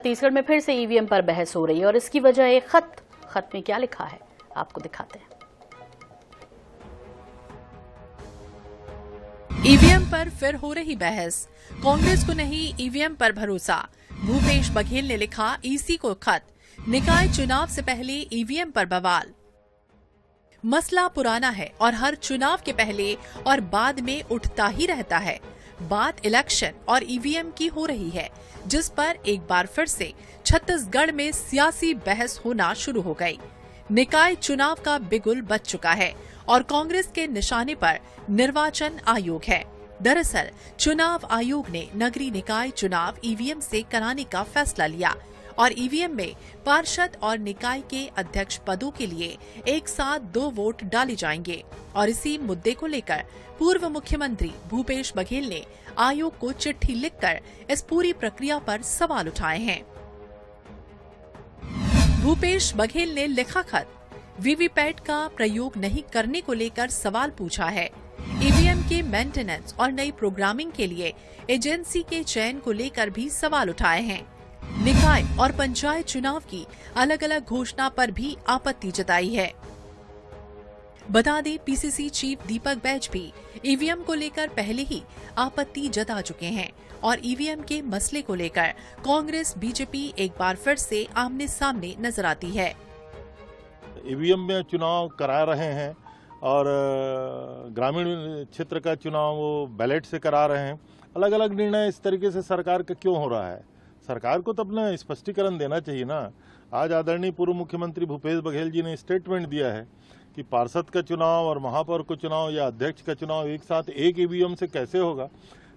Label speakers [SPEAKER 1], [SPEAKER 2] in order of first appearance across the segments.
[SPEAKER 1] छत्तीसगढ़ में फिर से ईवीएम पर बहस हो रही है और इसकी वजह एक खत में क्या लिखा है आपको दिखाते हैं।
[SPEAKER 2] ईवीएम पर फिर हो रही बहस, कांग्रेस को नहीं ईवीएम पर भरोसा। भूपेश बघेल ने लिखा ईसी को खत, निकाय चुनाव से पहले ईवीएम पर बवाल। मसला पुराना है और हर चुनाव के पहले और बाद में उठता ही रहता है। बात इलेक्शन और ईवीएम की हो रही है, जिस पर एक बार फिर से छत्तीसगढ़ में सियासी बहस होना शुरू हो गई। निकाय चुनाव का बिगुल बज चुका है और कांग्रेस के निशाने पर निर्वाचन आयोग है। दरअसल चुनाव आयोग ने नगरीय निकाय चुनाव ईवीएम से कराने का फैसला लिया और ईवीएम में पार्षद और निकाय के अध्यक्ष पदों के लिए एक साथ 2 वोट डाले जाएंगे। और इसी मुद्दे को लेकर पूर्व मुख्यमंत्री भूपेश बघेल ने आयोग को चिट्ठी लिखकर इस पूरी प्रक्रिया पर सवाल उठाए हैं। भूपेश बघेल ने लिखा खत, वीवीपैट का प्रयोग नहीं करने को लेकर सवाल पूछा है। ईवीएम के मेंटेनेंस और नई प्रोग्रामिंग के लिए एजेंसी के चयन को लेकर भी सवाल उठाए हैं। निकाय और पंचायत चुनाव की अलग अलग घोषणा पर भी आपत्ति जताई है। बता दें, पीसीसी चीफ दीपक बैज भी ईवीएम को लेकर पहले ही आपत्ति जता चुके हैं और ईवीएम के मसले को लेकर कांग्रेस बीजेपी एक बार फिर से आमने सामने नजर आती है।
[SPEAKER 3] ईवीएम में चुनाव करा रहे हैं और ग्रामीण क्षेत्र का चुनाव वो बैलेट से करा रहे हैं। अलग अलग निर्णय इस तरीके से सरकार का क्यों हो रहा है? सरकार को तो अपना स्पष्टीकरण देना चाहिए ना। आज आदरणीय पूर्व मुख्यमंत्री भूपेश बघेल जी ने स्टेटमेंट दिया है कि पार्षद का चुनाव और महापौर का चुनाव या अध्यक्ष का चुनाव एक साथ एक ईवीएम से कैसे होगा।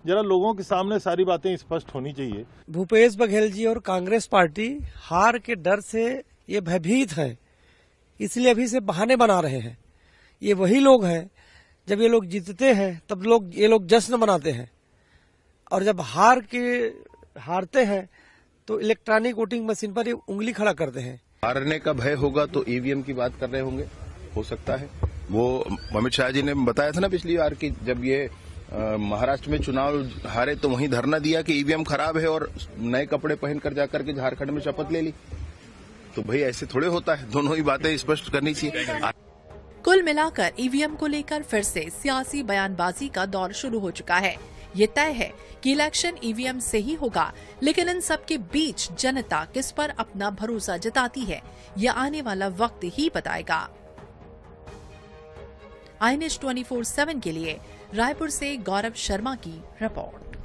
[SPEAKER 3] जरा लोगों के सामने सारी बातें स्पष्ट होनी चाहिए।
[SPEAKER 4] भूपेश बघेल जी और कांग्रेस पार्टी हार के डर से ये भयभीत है, इसलिए अभी से बहाने बना रहे हैं। ये वही लोग हैं, जब ये लोग जीतते हैं तब ये लोग जश्न मनाते हैं और जब हारते हैं तो इलेक्ट्रॉनिक वोटिंग मशीन पर ये उंगली खड़ा करते हैं।
[SPEAKER 5] हारने का भय होगा तो ईवीएम की बात कर रहे होंगे, हो सकता है। वो अमित शाह जी ने बताया था ना पिछली बार कि जब ये महाराष्ट्र में चुनाव हारे तो वहीं धरना दिया कि ईवीएम खराब है और नए कपड़े पहनकर जाकर के झारखंड में शपथ ले ली। तो भाई ऐसे थोड़े होता है, दोनों ही बातें स्पष्ट करनी चाहिए।
[SPEAKER 2] कुल मिलाकर ईवीएम को लेकर फिर से सियासी बयानबाजी का दौर शुरू हो चुका है। ये तय है कि इलेक्शन ईवीएम से ही होगा, लेकिन इन सब के बीच जनता किस पर अपना भरोसा जताती है, यह आने वाला वक्त ही बताएगा। iNews 24/7 के लिए रायपुर से गौरव शर्मा की रिपोर्ट।